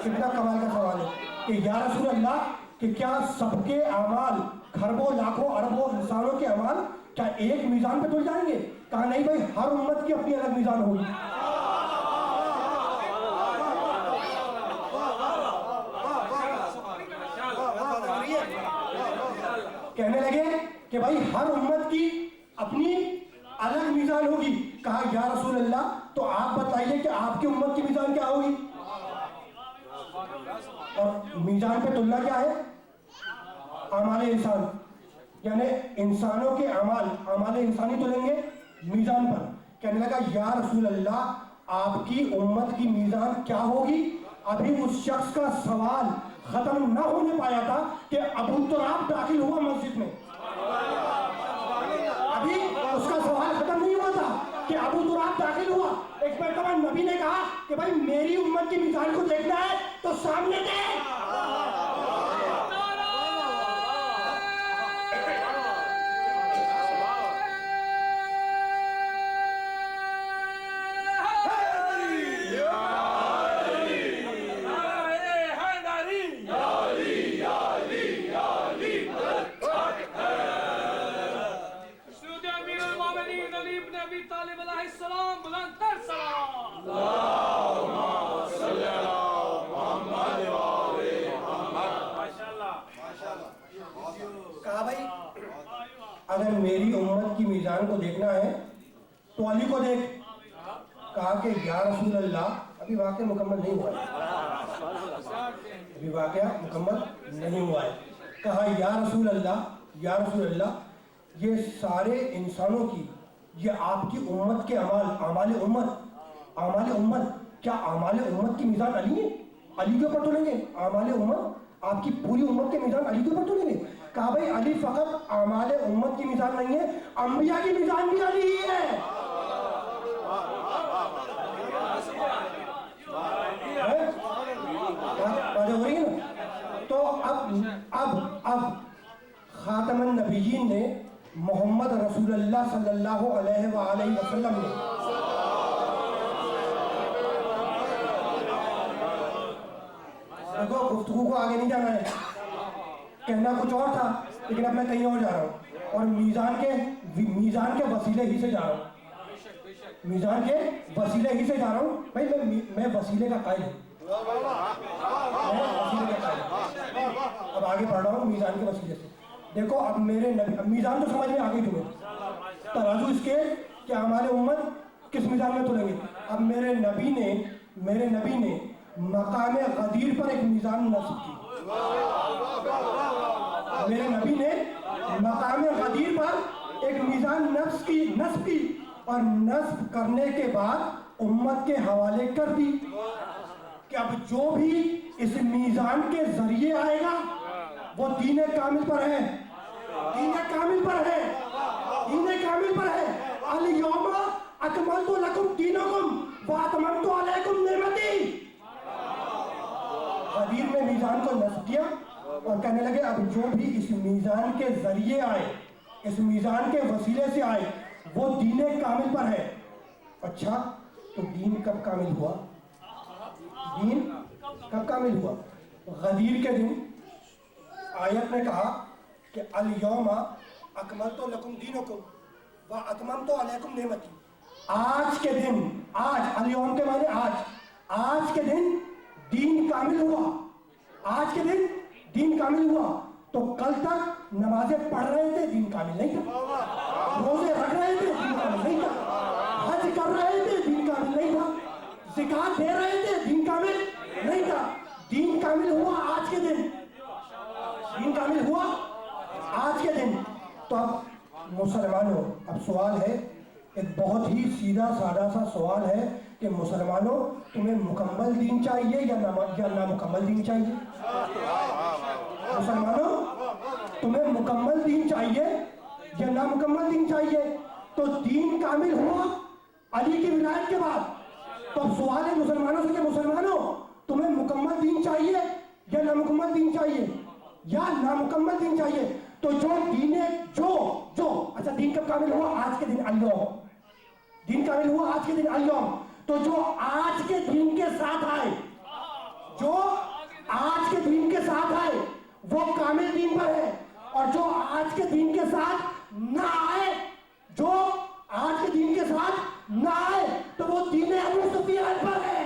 کتنا کمال کا سوال ہے کہ یا رسول اللہ کہ کیا سب کے اعمال, کھربوں لاکھوں اربوں انسانوں کے اعمال کیا ایک میزان پہ تل جائیں گے؟ کہا نہیں بھائی, ہر امت کی اپنی الگ میزان ہوگی. کہنے لگے کہ بھائی ہر امت کی اپنی الگ میزان ہوگی. کہا یا رسول اللہ تو آپ بتائیے کہ آپ کی امت کی میزان کیا ہوگی؟ اور میزان پہ تلنا کیا ہے؟ اعمال انسان, یعنی انسانوں کے اعمال انسانی تلیں گے میزان پر. کہنے لگا یا رسول اللہ آپ کی امت کی میزان کیا ہوگی؟ ابھی اس شخص کا سوال ختم نہ ہونے پایا تھا کہ ابو تراب داخل ہوا مسجد میں. ابھی اس کا سوال ختم نہیں ہوا تھا کہ ابو تراب داخل ہوا. ایک مرتبہ نبی نے کہا کہ بھائی میری امت کی مثال کو دیکھنا ہے تو سامنے دیکھ. کہا بھائی اگر میری امت کی میزان کو دیکھنا ہے تو علی کو دیکھ. کہا کہ یا رسول اللہ ابھی واقعہ مکمل نہیں ہوا ہے, ابھی واقعہ مکمل نہیں ہوا ہے. کہا یا رسول اللہ یہ سارے انسانوں کی, یہ آپ کی امت کے اعمال امت کیا اعمال امت کی میزان علی ہے؟ علی کے اوپر تولیں گے اعمال امت؟ آپ کی پوری امت کے میزان علی کے اوپر تولیں گے؟ کہا بھائی علی فقط اعمال امت کی میزان نہیں ہے, انبیاء کی میزان بھی علی ہی ہے. تو اب خاتم النبیین نے محمد رسول اللہ صلی اللہ علیہ وآلہ وسلم نے دیکھو گفتگو کو آگے نہیں جانا ہے, کہنا کچھ اور تھا لیکن اب میں کہیں اور جا رہا ہوں اور میزان کے وسیلے ہی سے جا رہا ہوں. بھائی میں وسیلے کا قائل ہوں. اب آگے پڑھ رہا ہوں میزان کے وسیلے سے. دیکھو اب میرے نبی, اب میزان تو سمجھ میں آ گئی تمہیں, ترازو اس کے کہ ہمارے امت کس میزان میں تلیں گے. اب میرے نبی نے مقام غدیر پر ایک میزان نصب کی. میرے نبی نے مقام غدیر پر ایک میزان نصب کی اور نصب کرنے کے بعد امت کے حوالے کر دی کہ اب جو بھی اس میزان کے ذریعے آئے گا وہ دین کامل پر ہے. الیوم اکملت لکم دینکم واتممت علیکم نعمتی. غدیر میں میزان کو نصب کیا اور کہنے لگے اب جو بھی اس میزان کے ذریعے آئے, اس میزان کے وسیلے سے آئے وہ دین کامل پر ہے. اچھا تو دین کب کامل ہوا؟ غدیر کے دن آیت نے کہا کہ الیوم اکملت لکم دینکم واتممت علیکم نعمتی. آج کے دن, الیوم کے معنی آج کے دن دین کامل ہوا. تو کل تک نمازیں پڑھ رہے تھے, دین کامل نہیں تھا. روزے رکھ رہے تھے, دین کامل نہیں تھا. حج کر رہے تھے, دین کامل نہیں تھا. زکات دے رہے تھے, دین کامل نہیں تھا. دین کامل ہوا آج کے دن. تو اب مسلمانوں, اب سوال ہے, ایک بہت ہی سیدھا سادہ سا سوال ہے کہ مسلمانوں تمہیں مکمل دین چاہیے یا نامکمل دین چاہیے؟ مسلمانوں تمہیں مکمل دین چاہیے یا نامکمل دین چاہیے؟ تو دین کامل ہوا علی کی ولایت کے بعد. تو اب سوال ہے مسلمانوں سے کہ مسلمانوں تمہیں مکمل دین چاہیے یا نامکمل دین چاہیے؟ نامکمل دین چاہیے. تو اچھا دین کب کامل ہوا؟ آج کے دن الیوم. دین کامل ہوا آج کے دن الیوم. تو جو آج کے دین کے ساتھ آئے وہ کامل دین پر ہے, اور جو آج کے دین کے ساتھ نہ آئے تو وہ دین ابو سفیان پر ہے.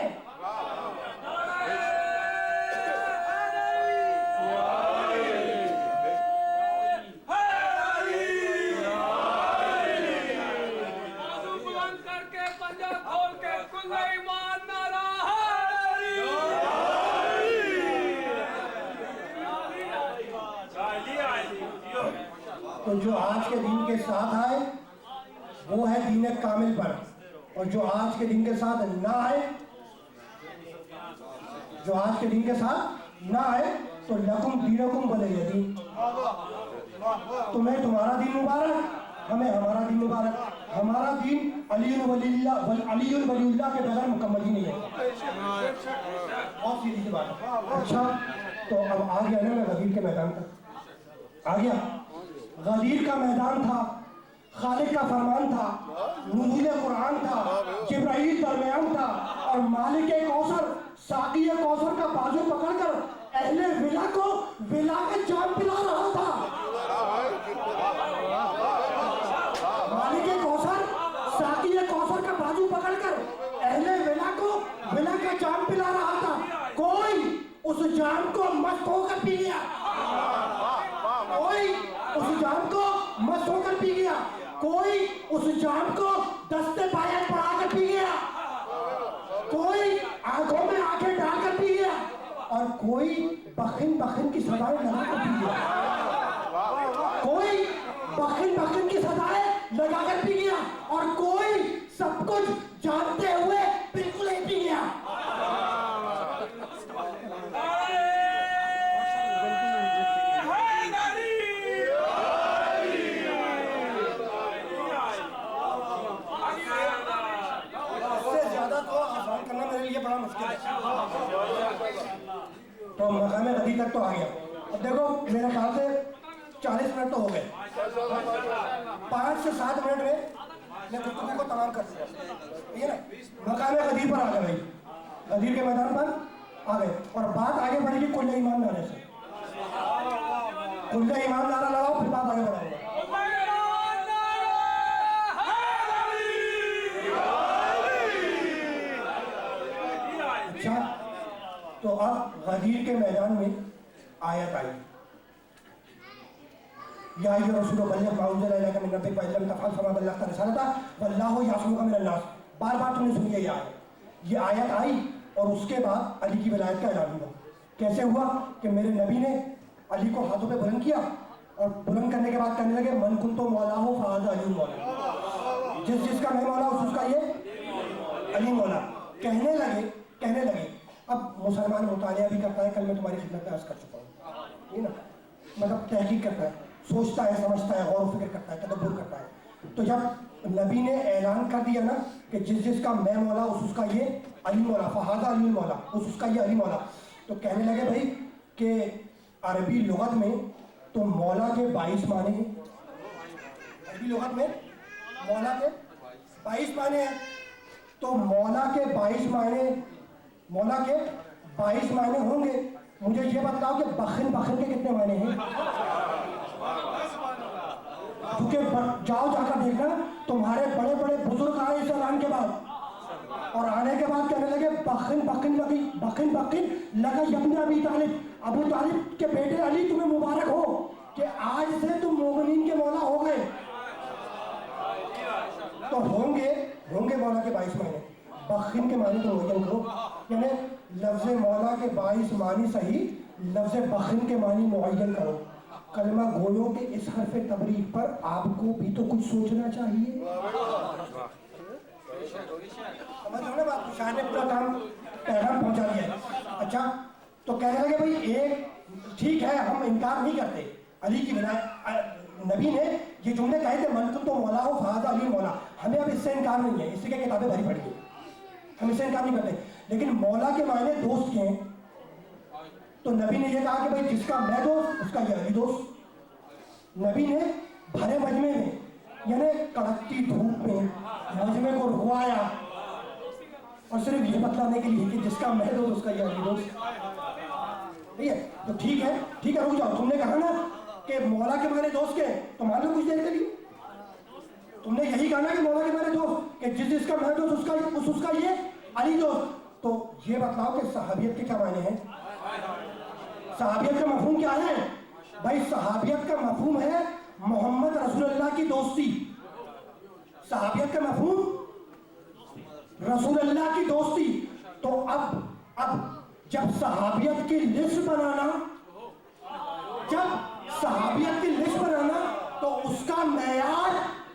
تو جو آج کے دن کے ساتھ آئے وہ ہے دین کامل پر, اور جو آج کے دن کے ساتھ نہ آئے جو آج کے دن کے ساتھ نہ آئے تو لکم دینکم ولی دین، تمہیں تمہارا دین مبارک، ہمیں ہمارا دین مبارک۔ ہمارا دین علی ولی اللہ کے بغیر مکمل ہی نہیں ہے۔ بہت سیدھی سی بات ہے۔ اچھا تو اب آ گیا نا میں غدیر کے میدان تک، آ گیا۔ غدیر کا میدان تھا، خالق کا فرمان تھا، نزول قرآن تھا، جبرائیل درمیان تھا، اور مالک کوثر ساقی کوثر کا بازو پکڑ کر اہل ولا کو ولا کا جام پلا رہا تھا۔ مالک کوثر ساقی کوثر کا بازو پکڑ کر اہل ولا کو ولا کا جام پلا رہا تھا۔ کوئی اس جام کو مست ہو کر پی گیا، کوئی اس جام کو مست ہو کر پی گیا، کوئی اس جام کو دستے پائے پڑا کر پی گیا، کوئی آنکھوں میں آنکھیں ڈال کر پی گیا، اور کوئی بخن بخن کی سزائیں لگا کر پی گیا، کوئی بخن بخن کی سزائیں لگا کر پی گیا، اور کوئی سب کچھ جانتے ہوئے بالکل ہی پی گیا۔ کرنا میرے لیے بڑا مشکل ہے۔ تو مقام غدیر تک تو آ گیا۔ اب دیکھو میرے خیال سے 40 منٹ تو ہو گئے، 5 سے 7 منٹ میں میں گفتگو کو تمام کر دوں، ٹھیک ہے نا؟ مقام غدیر پر آ گئے بھائی، غدیر کے میدان پر آ گئے، اور بات آگے بڑھے گی کل ایمان لانے سے۔ کل ایمان لانا لگاؤ، پھر بات آگے بڑھاؤں گا۔ تو اب غدیر کے میدان میں آیت آئی، یا ایھا الرسول بلغ ما انزل الیک من ربک وان لم تفعل فما بلغت رسالتہ واللہ یعصمک من الناس۔ بار بار تم نے سنی ہے یہ آیت آئی، اور اس کے بعد علی کی ولایت کا اعلان ہوا۔ کیسے ہوا کہ میرے نبی نے علی کو ہاتھوں پہ بلند کیا، اور بلند کرنے کے بعد کہنے لگے من کنت مولاہ فہذا علی مولا، جس کا میں مولا اس کا یہ علی مولا۔ کہنے لگے اب مسلمان مطالعہ بھی کرتا ہے، کل میں تمہاری خدمت میں عرض کر چکا ہوں، یہ نا مطلب تحقیق کرتا ہے، سوچتا ہے، سمجھتا ہے، غور و فکر کرتا ہے، تدبر کرتا ہے۔ تو جب نبی نے اعلان کر دیا نا کہ جس کا میں مولا اس کا یہ علی مولا، فہذا علی مولا، اس کا یہ علی مولا، تو کہنے لگے بھائی کہ عربی لغت میں تو مولا کے 22 معنی ہیں، عربی لغت میں مولا کے 22 معنی ہیں، تو مولا کے 22 معنی ہوں گے۔ مجھے یہ بتاؤ کہ بخن کے کتنے معنی ہیں؟ کیونکہ جاؤ جا کر دیکھنا تمہارے بڑے بڑے بزرگ آئے اس اعلان کے بعد، اور آنے کے بعد کہنے لگے بخن لگا ابن ابی طالب، ابو طالب کے بیٹے علی تمہیں مبارک ہو کہ آج سے تم مومنین کے مولا ہو گئے۔ تو ہوں گے مولا کے 22 معنی، بخن کے معنی تو معین کرو، یعنی لفظ مولا کے 22 معنی صحیح، لفظ بخن کے معنی معین کرو۔ کلمہ گویوں کے اس حرف تبریک پر آپ کو بھی تو کچھ سوچنا چاہیے۔ سمجھ رہے بات؟ شاید نے پورا کام پیغام پہنچا دیا ہے۔ اچھا تو کہنے لگے بھائی ایک ٹھیک ہے، ہم انکار نہیں کرتے علی کی ولایت، نبی نے یہ جملے کہے تھے من کنت مولا ہو فہذا علی مولا، ہمیں اب اس سے انکار نہیں ہے، اس لیے کتابیں بھری پڑی ہیں، ہم اس سے انکار نہیں کرتے، لیکن مولا کے معنی دوست کے ہیں۔ تو نبی نے یہ کہا کہ بھائی جس کا میں دوست اس کا یہ علی دوست۔ نبی نے بھرے مجمع میں، یعنی کڑکتی دھوپ میں مجمع کو رکوایا، اور صرف یہ بتلانے کے لیے کہ جس کا میں دوست اس کا یہ علی دوست، ٹھیک ہے؟ تو ٹھیک ہے رک جاؤ، تم نے کہا نا کہ مولا کے معنی دوست کے، تو مان لو کچھ دیر کے لیے تم نے یہی کہا نا کہ مولا کے معنی دوست، کہ جس کا میں دوست اس کا یہ علی دوست۔ تو یہ بتلاؤ کہ صحابیت کے کیا معنی ہیں؟ صحابیت کا مفہوم کیا ہے بھائی؟ صحابیت کا مفہوم ہے محمد رسول اللہ کی دوستی۔ صحابیت کا مفہوم رسول اللہ کی دوستی۔ تو اب جب صحابیت کی لسٹ بنانا تو اس کا معیار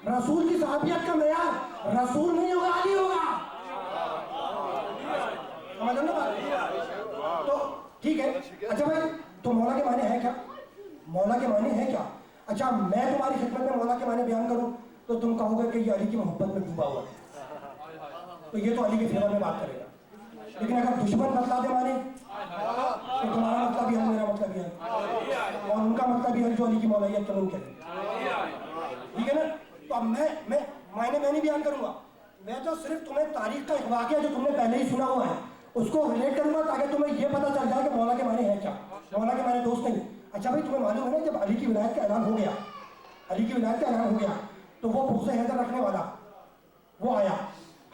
رسول کی صحابیت کا معیار رسول نہیں ہوگا، علی ہوگا۔ سمجھ لو نا بات؟ تو ٹھیک ہے. اچھا بھائی تو مولا کے معنی ہے کیا؟ مولا کے معنی ہے کیا؟ اچھا میں تمہاری خدمت میں مولا کے معنی بیان کروں تو تم کہو گے کہ یہ علی کی محبت میں ڈوبا ہوا ہے، تو یہ تو علی کے فیور میں بات کرے گا. لیکن اگر دشمن بتلا دے مانے تو تمہارا مطلب بھی ہے، میرا مطلب بھی ہے، اور ان کا مطلب بھی ہے جو علی کی مولائیت کا ممکن ہے. ٹھیک ہے نا؟ تو اب میں نہیں بیان کروں گا، میں تو صرف تمہیں تاریخ کا ایک واقعہ جو تم نے پہلے ہی سنا ہوا ہے اس کو ریلیٹ کروں گا تاکہ تمہیں یہ پتہ چل جائے کہ مولا کے معنی ہے کیا. مولا کے معنی دوست نہیں. اچھا بھائی تمہیں معلوم ہے نا جب علی کی ولایت کا اعلان ہو گیا، علی کی ولایت کا اعلان ہو گیا تو وہ بغض حیدر رکھنے والا وہ آیا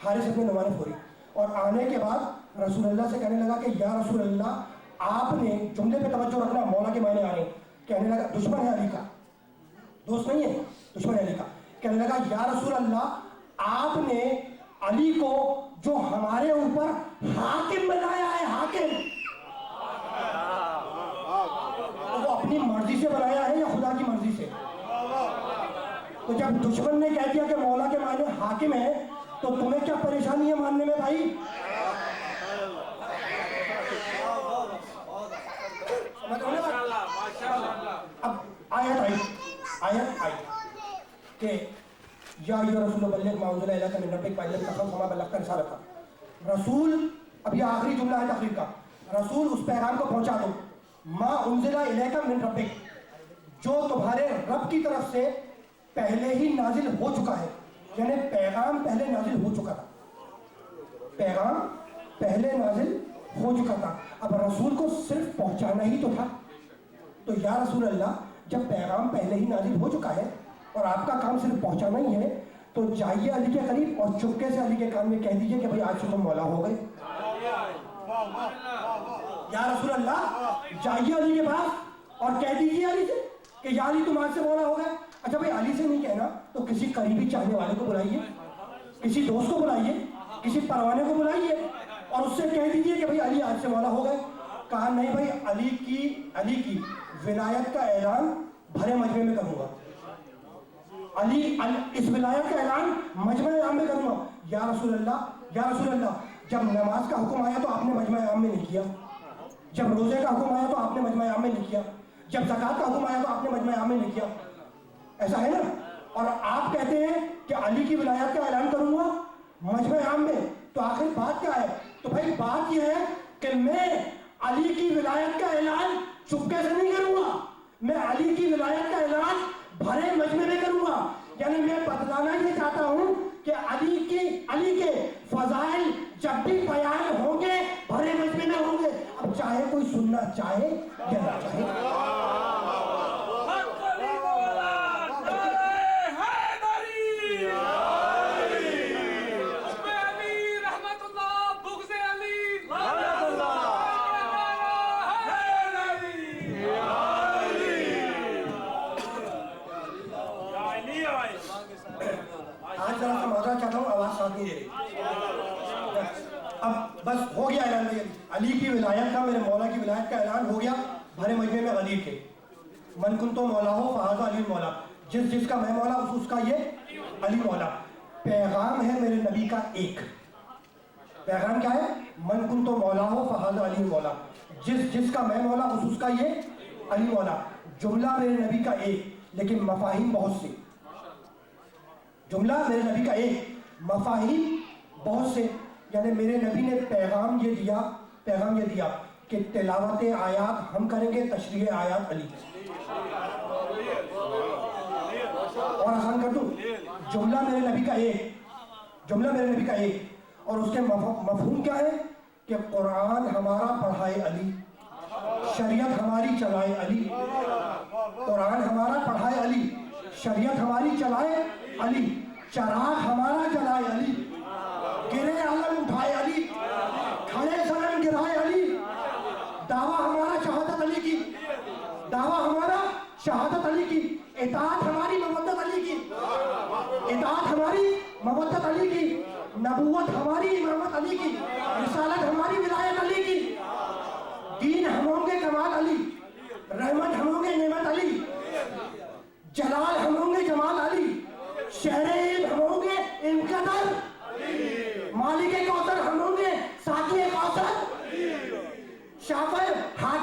حارث ابن نعمان فوری، اور آنے کے بعد رسول اللہ سے کہنے لگا کہ یا رسول اللہ آپ نے، جملے پہ توجہ رکھنا، مولا کے معنی آ رہے ہیں. کہنے لگا دشمن ہے علی کا، دوست نہیں ہے، دشمن ہے علی کا. کہنے لگا یا رسول اللہ آپ نے علی کو جو ہمارے اوپر حاکم بنایا ہے، حاکم وہ اپنی مرضی سے بنایا ہے یا خدا کی مرضی سے؟ تو جب دشمن نے کہہ دیا کہ مولا کے معنی حاکم ہے تو تمہیں کیا پریشانی ہے ماننے میں بھائی؟ اب آیت آئی کہ یا رسول بلغ ما انزل الیک من ربک فإن لم تفعل فما بلغت رسالته. رسول، اب یہ آخری جملہ ہے تقریر کا، رسول اس پیغام کو پہنچا دو، ما انزل الیک من ربک، جو تمہارے رب کی طرف سے پہلے ہی نازل ہو چکا ہے. یعنی پیغام پہلے نازل ہو چکا تھا، پیغام پہلے نازل ہو چکا تھا. اب رسول کو صرف پہنچانا ہی تو تھا. تو یا رسول اللہ جب پیغام پہلے ہی نازل ہو چکا ہے اور آپ کا کام صرف پہنچانا ہی ہے تو جائیے علی کے قریب اور چپکے سے علی کے کان میں کہہ دیجئے کہ بھئی آج سے تم مولا ہو گئے. یا رسول اللہ جائیے علی کے پاس اور کہہ دیجئے علی سے کہ یا علی تم آج سے مولا ہو گئے. اچھا بھئی علی سے نہیں کہنا تو کسی قریبی چاہنے والے کو بلائیے، کسی دوست کو بلائیے، کسی پروانے کو بلائیے اور اس سے کہہ دیجئے کہ بھئی علی آج سے مولا ہو گئے. کہا نہیں بھئی علی کی ولایت کا اعلان بھرے مجمع میں کروں گا، اس ولایت کا اعلان مجمع عام میں کروں گا. یا رسول اللہ جب نماز کا حکم آیا تو آپ نے مجمع عام میں نہیں کیا، جب روزے کا حکم آیا تو آپ نے مجمع عام میں نہیں کیا، جب زکوٰۃ کا حکم آیا تو آپ نے مجمع عام میں نہیں کیا. ایسا ہے نا؟ اور آپ کہتے ہیں کہ علی کی ولایت کا اعلان کروں گا مجمع عام میں، تو آخر بات کیا ہے؟ تو بھائی بات یہ ہے کہ میں علی کی ولایت کا اعلان چپکے سے نہیں کروں گا، میں علی کی ولایت کا اعلان بھرے مجمع میں کروں گا. یعنی میں بتلانا یہ چاہتا ہوں کہ علی کے فضائل جب بھی بیان ہوں گے بھرے مجمع میں ہوں گے، اب چاہے کوئی سننا چاہے یا نہ چاہے. آج ذرا سا معذرت چاہتا ہوں، آواز ساتھ نہیں دے رہی. اب بس ہو گیا اعلان، علی کی ولایت کا، میرے مولا کی ولایت کا اعلان ہو گیا بھرے مجمع میں غدیر کے. من کنتو مولا ہو فہذا علی مولا، جس کا میں مولا اس کا یہ علی مولا. پیغام ہے میرے نبی کا ایک، پیغام کیا ہے؟ من کنتو مولا ہو فہذا علی مولا، جس کا میں مولا اس کا یہ علی مولا. جملہ میرے نبی کا ایک لیکن مفاہیم بہت سے. جملہ میرے نبی کا ایک، مفاہیم بہت سے. یعنی میرے نبی نے پیغام یہ دیا کہ تلاوت آیات ہم کریں گے، تشریح آیات علی. اور آسان کر دوں، جملہ میرے نبی کا ایک، اور اس کے مفہوم کیا ہے کہ قرآن ہمارا پڑھائے علی، شریعت ہماری چلائے علی. قرآن ہمارا پڑھائے علی، شریعت ہماری چلائے علی، چراغ ہمارا جلائے علی، گرے علم اٹھائے علی، کھڑے صنم گرائے علی. دعویٰ ہمارا شہادت علی کی، دعویٰ ہمارا شہادت علی کی، اطاعت ہماری مودت علی کی، اطاعت ہماری مودت علی کی، نبوت ہماری امامت علی کی، رسالت ہماری ولایت علی کی، دین ہم ہوں گے کمال علی، رحمت ہم ہوں گے نعمت علی، جلال ہم ہوں گے جمال علی، شہر عید ہم ہوں گے انقدر، مالک کوثر ہم ہوں گے ساقی کوثر، شافع